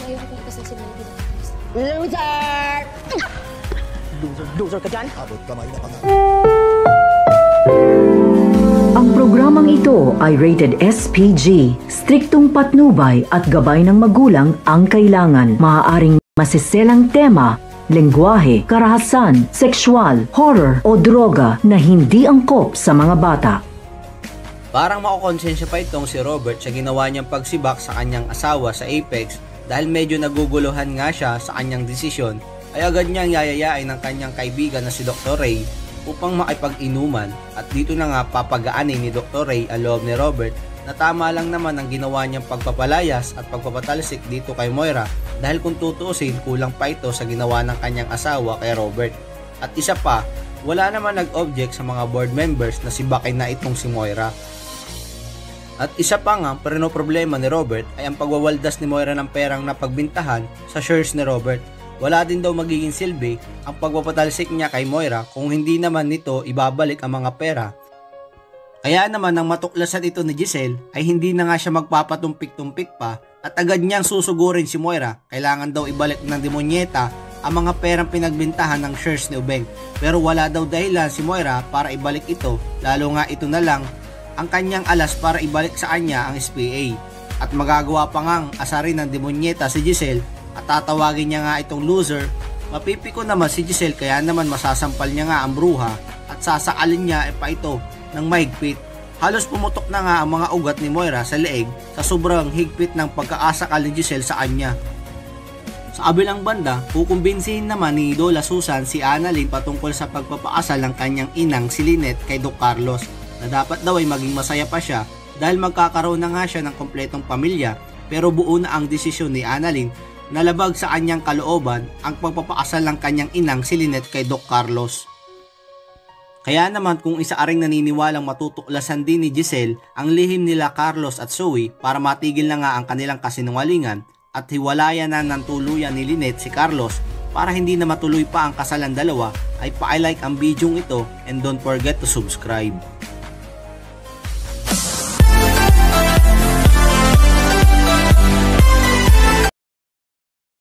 ayoko talaga sa sinalagin ng Loser! Loser ka dyan? Abot kamay na panga. Ang programang ito ay rated SPG. Striktong patnubay at gabay ng magulang ang kailangan. Maaaring masiselang tema, lengguwahe, karahasan, sexual, horror o droga na hindi angkop sa mga bata. Parang makokonsensya pa itong si Robert sa ginawa niyang pagsibak sa kanyang asawa sa Apex dahil medyo naguguluhan nga siya sa kanyang desisyon ay agad niyang yayayain ng kanyang kaibigan na si Dr. Ray upang makipag-inuman at dito na nga papagaanin ni Dr. Ray ang loob ni Robert na tama lang naman ang ginawa niyang pagpapalayas at pagpapatalsik dito kay Moira dahil kung tutuusin kulang pa ito sa ginawa ng kanyang asawa kay Robert. At isa pa, wala naman nag-object sa mga board members na sibakin na itong si Moira. At isa pa nga problema ni Robert ay ang pagwawaldas ni Moira ng perang napagbintahan sa shares ni Robert. Wala din daw magiging silbi ang pagpapatalsik niya kay Moira kung hindi naman nito ibabalik ang mga pera. Kaya naman nang matuklasan ito ni Giselle ay hindi na nga siya magpapatumpik-tumpik pa at agad niyang susugurin si Moira. Kailangan daw ibalik ng demonyeta ang mga perang pinagbintahan ng shares ni Ubeng. Pero wala daw dahilan si Moira para ibalik ito, lalo nga ito na lang ang kanyang alas para ibalik sa kanya ang SPA. At magagawa pa ngang asarin ng demonyeta si Giselle at tatawagin niya nga itong loser. Mapipiko naman si Giselle kaya naman masasampal niya nga ang bruha at sasakalin niya pa ito ng mahigpit. Halos pumutok na nga ang mga ugat ni Moira sa leeg sa sobrang higpit ng pagkaasakal ni Giselle sa kanya. Sa kabilang banda, kukumbinsihin naman ni Lola Susan si Annalyn patungkol sa pagpapaasal ng kanyang inang si Lynette kay Doc Carlos na dapat daw ay maging masaya pa siya dahil magkakaroon na nga siya ng kompletong pamilya, pero buo na ang desisyon ni Annalyn na labag sa kanyang kalooban ang pagpapaasal ng kanyang inang si Lynette kay Doc Carlos. Kaya naman kung isa aring naniniwalang matutuklasan din ni Giselle ang lihim nila Carlos at Zoe para matigil na nga ang kanilang kasinungalingan at hiwalayan na ng tuluyan ni Lynette si Carlos para hindi na matuloy pa ang kasalan dalawa, ay pa-like ang bidyong ito and don't forget to subscribe.